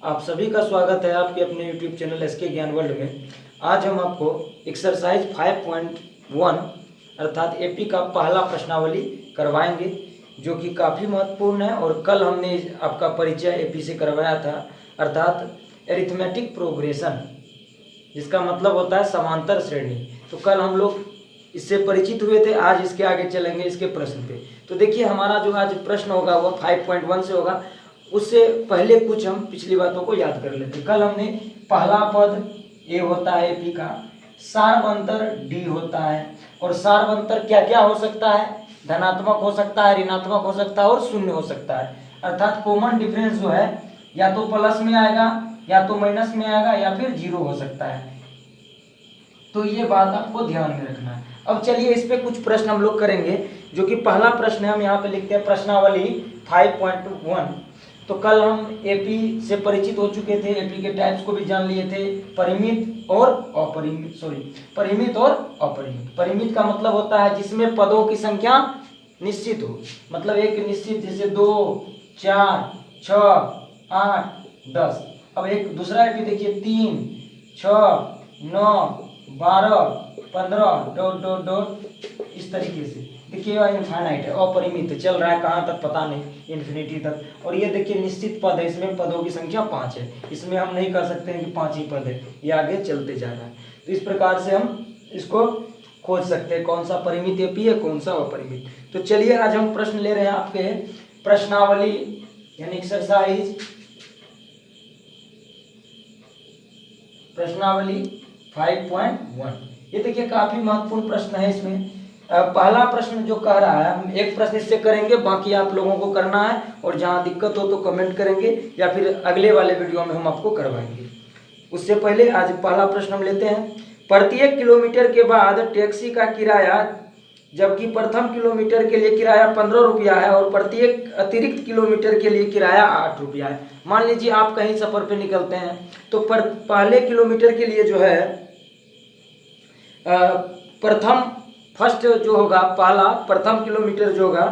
आप सभी का स्वागत है आपके अपने YouTube चैनल एसके ज्ञान वर्ल्ड में। आज हम आपको एक्सरसाइज 5.1 अर्थात एपी का पहला प्रश्नावली करवाएंगे, जो कि काफ़ी महत्वपूर्ण है। और कल हमने आपका परिचय एपी से करवाया था, अर्थात एरिथमेटिक प्रोग्रेशन, जिसका मतलब होता है समांतर श्रेणी। तो कल हम लोग इससे परिचित हुए थे। आज इसके आगे चलेंगे इसके प्रश्न पे। तो देखिए, हमारा जो आज प्रश्न होगा वह 5.1 से होगा। उससे पहले कुछ हम पिछली बातों को याद कर लेते हैं। कल हमने पहला पद ए होता है एपी का, सार्वंतर डी होता है। और सार्वंतर क्या क्या हो सकता है? धनात्मक हो सकता है, ऋणात्मक हो सकता है और शून्य हो सकता है। अर्थात कॉमन डिफरेंस जो है या तो प्लस में आएगा, या तो माइनस में आएगा, या फिर जीरो हो सकता है। तो ये बात आपको ध्यान में रखना है। अब चलिए इस पे कुछ प्रश्न हम लोग करेंगे, जो कि पहला प्रश्न है। हम यहाँ पे लिखते हैं प्रश्नावली 5.1। तो कल हम एपी से परिचित हो चुके थे, एपी के टाइप्स को भी जान लिए थे, परिमित और अपरिमित। परिमित और अपरिमित। परिमित का मतलब होता है जिसमें पदों की संख्या निश्चित हो, मतलब एक निश्चित, जैसे 2, 4, 6, 8, 10। अब एक दूसरा एपी देखिए, 3, 6, 9, 12, 15 डॉट डॉट डॉट, इस तरीके से। देखिए यह इनफाइनाइट है, अपरिमित चल रहा है, कहाँ तक पता नहीं, इन्फिनिटी तक। और ये देखिए निश्चित पद है, इसमें पदों की संख्या 5 है। इसमें हम नहीं कर सकते हैं कि 5 ही पद है, ये आगे चलते जा रहा है। तो इस प्रकार से हम इसको खोज सकते हैं कौन सा परिमित एपी है, कौन सा अपरिमित। तो चलिए आज हम प्रश्न ले रहे हैं आपके प्रश्नावली यानी एक्सरसाइज प्रश्नावली 5.1। ये देखिए काफी महत्वपूर्ण प्रश्न है। इसमें पहला प्रश्न जो कह रहा है, हम एक प्रश्न इससे करेंगे, बाकी आप लोगों को करना है। और जहां दिक्कत हो तो कमेंट करेंगे, या फिर अगले वाले वीडियो में हम आपको करवाएंगे। उससे पहले आज पहला प्रश्न हम लेते हैं। प्रत्येक किलोमीटर के बाद टैक्सी का किराया, जबकि प्रथम किलोमीटर के लिए किराया 15 रुपया है और प्रत्येक अतिरिक्त किलोमीटर के लिए किराया 8 रुपया है। मान लीजिए आप कहीं सफर पे निकलते हैं, तो पहले किलोमीटर के लिए जो है फर्स्ट जो होगा, पहला प्रथम किलोमीटर जो होगा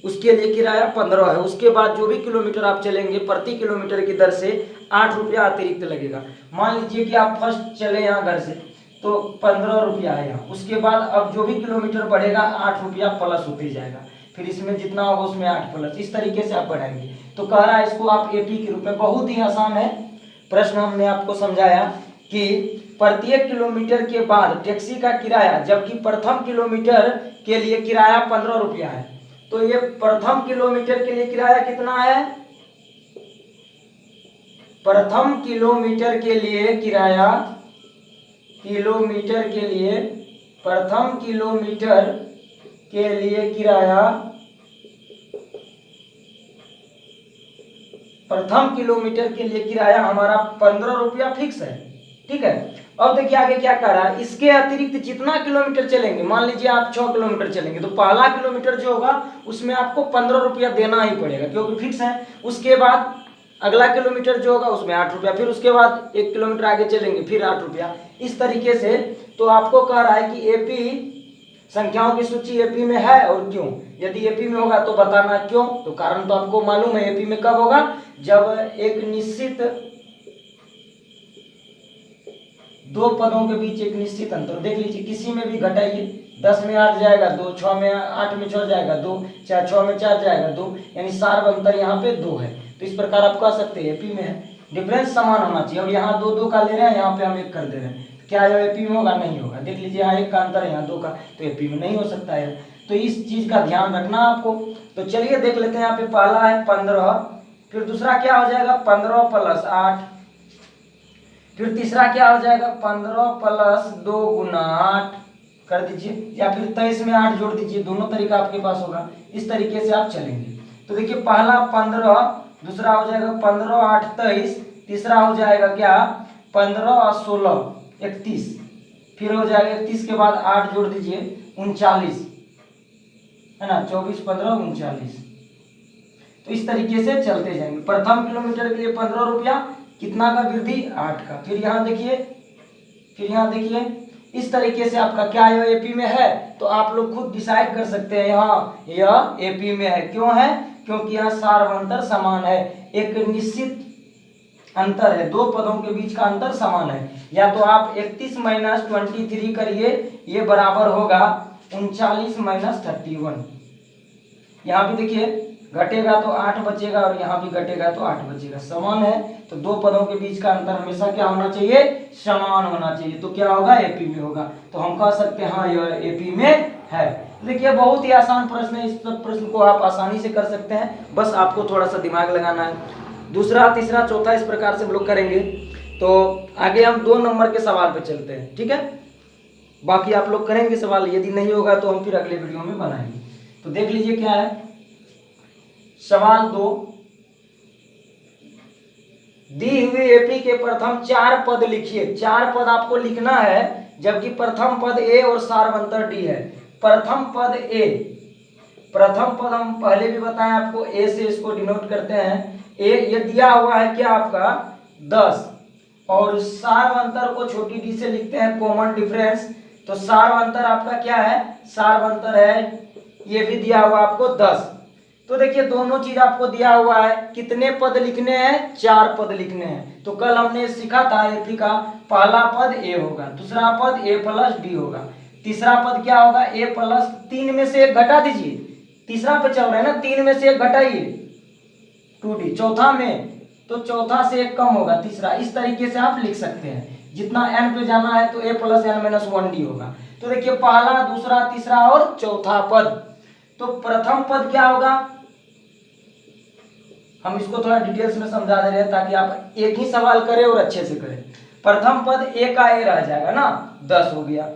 उसके लिए किराया 15 है। उसके बाद जो भी किलोमीटर आप चलेंगे प्रति किलोमीटर की दर से 8 रुपया अतिरिक्त लगेगा। मान लीजिए कि आप फर्स्ट चले यहाँ घर से, तो 15 रुपया है यहाँ। उसके बाद अब जो भी किलोमीटर बढ़ेगा 8 रुपया प्लस होते जाएगा, फिर इसमें जितना होगा उसमें 8 प्लस, इस तरीके से आप बढ़ाएंगे। तो कह रहा है इसको आप एपी के रूप में, बहुत ही आसान है प्रश्न। हमने आपको समझाया कि प्रत्येक किलोमीटर के बाद टैक्सी का किराया, जबकि प्रथम किलोमीटर के लिए किराया 15 रुपया है। तो ये प्रथम किलोमीटर के लिए किराया कितना है? प्रथम किलोमीटर के लिए किराया, प्रथम किलोमीटर के लिए किराया, प्रथम किलोमीटर के लिए किराया हमारा 15 रुपया फिक्स है। ठीक है। अब देखिए आगे क्या कह रहा है, इसके अतिरिक्त जितना किलोमीटर चलेंगे, मान लीजिए आप 6 किलोमीटर चलेंगे, तो पहला किलोमीटर जो होगा उसमें आपको 15 रुपया देना ही पड़ेगा, क्योंकि फिक्स है। उसके बाद अगला किलोमीटर जो होगा उसमें 8 रुपया, फिर उसके बाद 1 किलोमीटर आगे चलेंगे फिर 8 रुपया, इस तरीके से। तो आपको कह रहा है कि एपी संख्याओं की सूची एपी में है और क्यों। यदि एपी में होगा तो बताना क्यों। तो कारण तो आपको मालूम है, एपी में कब होगा, जब एक निश्चित दो पदों के बीच एक निश्चित अंतर। देख लीजिए, किसी में भी घटाइए, 10 में 8 जाएगा 2, 6 में 8 में 6 जाएगा 2, 6 में 4 जाएगा 2, यानी सार्वंतर यहाँ पे 2 है। तो इस प्रकार आप कह सकते हैं एपी में है। डिफरेंस समान होना चाहिए। अब यहाँ 2 2 का ले रहे हैं, यहाँ पे हम 1 कर दे रहे हैं, क्या यह एपी में होगा? नहीं होगा। देख लीजिए यहाँ 1 का अंतर है, यहाँ 2 का, तो एपी में नहीं हो सकता है। तो इस चीज का ध्यान रखना आपको। तो चलिए देख लेते हैं। यहाँ पे पहला है 15, फिर दूसरा क्या हो जाएगा 15 प्लस 8, फिर तीसरा क्या हो जाएगा 15 प्लस 2 गुना 8 कर दीजिए, या फिर 23 में 8 जोड़ दीजिए, दोनों तरीका आपके पास होगा। इस तरीके से आप चलेंगे। तो देखिए पहला 15, दूसरा हो जाएगा 15 8 23, तीसरा हो जाएगा क्या 15 और 16 31, फिर हो जाएगा 31 के बाद 8 जोड़ दीजिए 39, है ना, 24 15 39। तो इस तरीके से चलते जाएंगे। प्रथम किलोमीटर के लिए 15 रुपया, कितना का वृद्धि 8 का। फिर यहाँ देखिए, इस तरीके से आपका क्या यह एपी में है, तो आप लोग खुद डिसाइड कर सकते हैं यहाँ यह एपी में है। क्यों है? क्योंकि यहाँ सार्वंतर समान है। एक निश्चित अंतर है, दो पदों के बीच का अंतर समान है। या तो आप 31 माइनस 23 करिए, ये बराबर होगा 39 माइनस 31। यहाँ भी देखिए घटेगा तो 8 बचेगा और यहाँ भी घटेगा तो 8 बचेगा, समान है। तो दो पदों के बीच का अंतर हमेशा क्या होना चाहिए, समान होना चाहिए। तो क्या होगा, एपी में होगा। तो हम कह सकते हैं हाँ यह एपी में है। देखिए बहुत ही आसान प्रश्न है, इस प्रश्न को आप आसानी से कर सकते हैं, बस आपको थोड़ा सा दिमाग लगाना है। दूसरा, तीसरा, चौथा इस प्रकार से हम लोग करेंगे। तो आगे हम 2 नंबर के सवाल पे चलते हैं, ठीक है। बाकी आप लोग करेंगे सवाल, यदि नहीं होगा तो हम फिर अगले वीडियो में बनाएंगे। तो देख लीजिए क्या है सवाल 2। दी हुई एपी के प्रथम 4 पद लिखिए। 4 पद आपको लिखना है, जबकि प्रथम पद ए और सार्वंतर डी है। प्रथम पद ए, प्रथम पद हम पहले भी बताएं आपको, ए से इसको डिनोट करते हैं। ए ये दिया हुआ है क्या आपका 10, और सार्वंतर को छोटी डी से लिखते हैं कॉमन डिफरेंस। तो सार्वंतर आपका क्या है, सार्वंतर है, ये भी दिया हुआ आपको 10। तो देखिए दोनों चीज आपको दिया हुआ है, कितने पद लिखने हैं, 4 पद लिखने हैं। तो कल हमने सीखा था एपी का पहला पद ए होगा, दूसरा पद ए प्लस डी होगा, तीसरा पद क्या होगा, ए प्लस 3 में से 1 घटा दीजिए, तीसरा पे चल रहा है ना, 3 में से 1 घटाइए 2d, चौथा में तो चौथा से 1 कम होगा तीसरा। इस तरीके से आप लिख सकते हैं, जितना n पे जाना है तो a plus n minus 1d होगा। तो देखिए पहला, दूसरा, तीसरा और चौथा पद। तो प्रथम पद क्या होगा, हम इसको थोड़ा डिटेल्स में समझा दे रहे हैं ताकि आप एक ही सवाल करें और अच्छे से करें। प्रथम पद ए का ए रह जाएगा ना, 10 हो गया।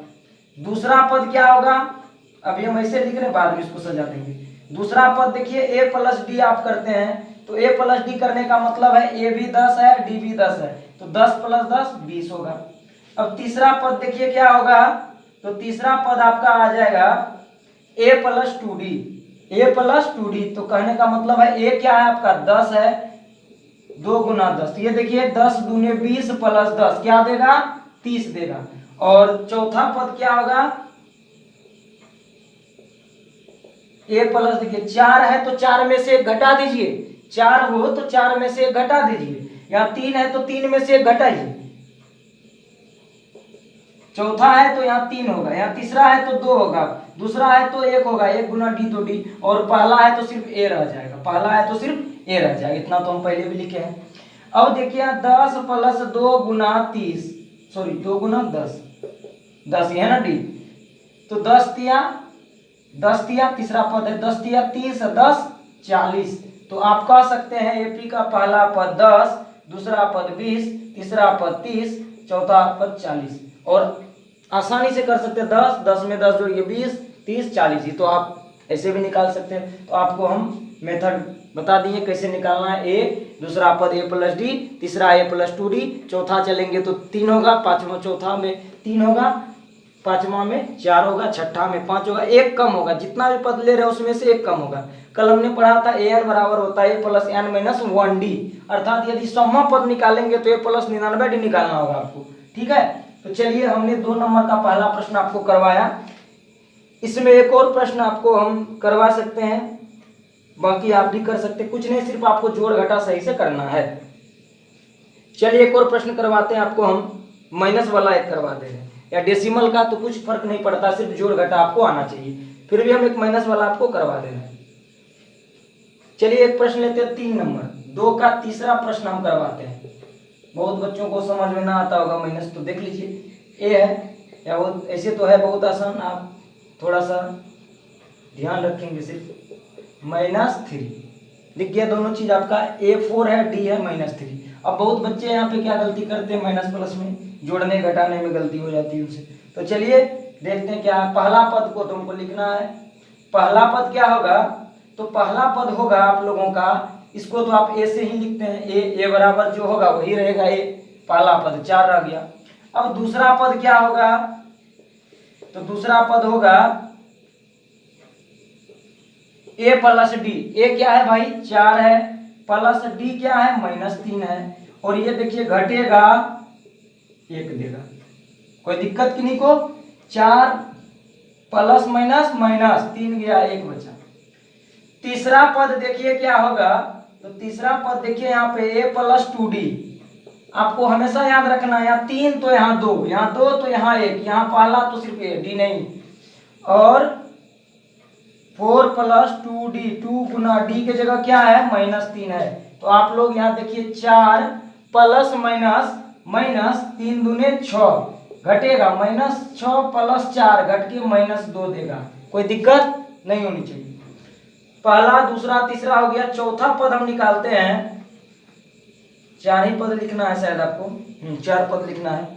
दूसरा पद क्या होगा, अभी हम ऐसे लिख रहे हैं, बाद में इसको सजा देंगे। दूसरा पद देखिए ए प्लस डी आप करते हैं, तो ए प्लस डी करने का मतलब है ए भी 10 है, डी भी 10 है, तो 10 प्लस 10 20 होगा। अब तीसरा पद देखिए क्या होगा, तो तीसरा पद आपका आ जाएगा ए प्लस 2d, ए प्लस 2d। तो कहने का मतलब है ए क्या है आपका 10 है, 2 गुना 10, ये देखिए 10 दूने 20 प्लस 10 क्या देगा, 30 देगा। और चौथा पद क्या होगा, ए प्लस देखिए 4 है तो 4 में से 1 घटा दीजिए, 4 हो तो 4 में से 1 घटा दीजिए। यहाँ 3 है तो 3 में से 1 घटाइए, चौथा है तो यहाँ 3 होगा, यहाँ तीसरा है तो 2 होगा, दूसरा है तो 1 होगा, 1 गुना डी तो डी, और पहला है तो सिर्फ ए रह जाएगा, पहला है तो सिर्फ ए रह जाएगा। इतना तो हम पहले भी लिखे हैं। अब देखिए 10 प्लस 2 गुना 30, सॉरी 2 गुना 10, 10 है ना डी, तो 10 तिया तीसरा पद है, 10 तिया 30, 10 40। तो आप कह सकते हैं एपी का पहला पद 10, दूसरा पद 20, तीसरा पद 30, चौथा पद 40। और आसानी से कर सकते हैं 10, 10 में 10 जोड़िए 20, 30, 40 ही। तो आप ऐसे भी निकाल सकते हैं। तो आपको हम मेथड बता दिए कैसे निकालना है। ए, दूसरा पद ए प्लस डी, तीसरा ए प्लस 2d, चौथा चलेंगे तो 3 होगा, पांचवा चौथा में 3 होगा, पांचवा में 4 होगा, छठा में 5 होगा, 1 कम होगा, जितना भी पद ले रहे हैं उसमें से 1 कम होगा। कल हमने पढ़ा था an बराबर होता है a plus n minus 1d, अर्थात यदि सम्मा पद निकालेंगे तो a प्लस 99d निकालना होगा आपको, ठीक है। तो चलिए हमने 2 नंबर का पहला प्रश्न आपको करवाया, इसमें एक और प्रश्न आपको हम करवा सकते हैं, बाकी आप भी कर सकते हैं, कुछ नहीं, सिर्फ आपको जोड़ घटा सही से करना है। चलिए एक और प्रश्न करवाते हैं आपको हम, माइनस वाला एक करवा दे रहे हैं, या डेसिमल का तो कुछ फर्क नहीं पड़ता, सिर्फ जोड़ घटा आपको आना चाहिए, फिर भी हम एक माइनस वाला आपको करवा दे रहे हैं। चलिए एक प्रश्न लेते हैं 3 नंबर, 2 का तीसरा प्रश्न हम करवाते हैं। बहुत बच्चों को समझ में ना आता होगा माइनस, तो देख लीजिए ए है, या वो ऐसे तो है बहुत आसान, आप थोड़ा सा ध्यान रखेंगे सिर्फ। -3 लिख गया, दोनों चीज आपका A4 है, D है -3। अब बहुत बच्चे यहाँ पे क्या गलती करते हैं, माइनस प्लस में जोड़ने घटाने में गलती हो जाती है उनसे। तो चलिए देखते हैं क्या पहला पद को तुमको लिखना है। पहला पद क्या होगा, तो पहला पद होगा आप लोगों का, इसको तो आप ए से ही लिखते हैं, ए बराबर जो होगा वही रहेगा, ए पहला पद 4 रह गया। अब दूसरा पद क्या होगा, तो दूसरा पद होगा ए प्लस डी। ए क्या है भाई 4 है, प्लस डी क्या है -3 है, और ये देखिए घटेगा 1 देगा, कोई दिक्कत किन्हीं को। 4 प्लस माइनस माइनस 3 गया, 1 बचा। तीसरा पद देखिए क्या होगा, तो तीसरा पद देखिए यहाँ पे a प्लस 2d, आपको हमेशा याद रखना, यहाँ 3 तो यहाँ 2, यहाँ 2 तो यहाँ 1, यहाँ पहला तो सिर्फ ए, डी नहीं। और 4 + 2d, 2 गुना डी के जगह क्या है -3 है। तो आप लोग यहाँ देखिए 4 प्लस माइनस 3 दूने 6 घटेगा, -6 + 4 घट के -2 देगा। कोई दिक्कत नहीं होनी चाहिए। पहला, दूसरा, तीसरा हो गया। चौथा पद हम निकालते हैं। 4 ही पद लिखना है शायद आपको, 4 पद लिखना है।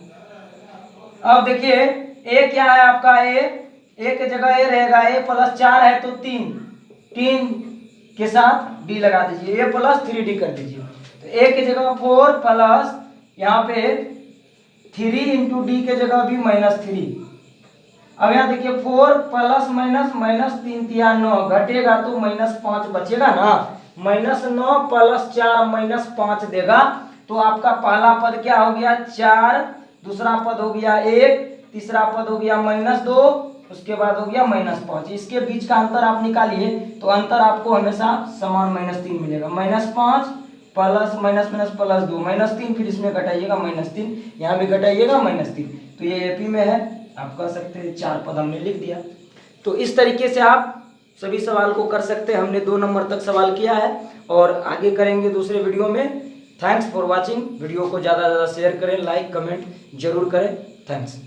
अब देखिए ए क्या है आपका, ए के जगह ए रहेगा, ए + 4 है तो 3 के साथ डी लगा दीजिए, ए + 3d कर दीजिए। तो ए के जगह 4 प्लस यहाँ पे 3 × डी के जगह भी -3। अब यहाँ देखिए 4 प्लस माइनस 3 तिया 9 घटेगा तो -5 बचेगा ना। -9 + 4 -5 देगा। तो आपका पहला पद क्या हो गया 4, दूसरा पद हो गया 1, तीसरा पद हो गया -2, उसके बाद हो गया -5। इसके बीच का अंतर आप निकालिए तो अंतर आपको हमेशा समान -3 मिलेगा। -5 प्लस +2 -3, फिर इसमें घटाइएगा -3, यहाँ भी घटाइएगा -3। तो ये एपी में है। आप कह सकते हैं 4 पद हमने लिख दिया। तो इस तरीके से आप सभी सवाल को कर सकते हैं। हमने 2 नंबर तक सवाल किया है और आगे करेंगे दूसरे वीडियो में। Thanks for watching. वीडियो को ज़्यादा से ज़्यादा शेयर करें, लाइक कमेंट जरूर करें। थैंक्स।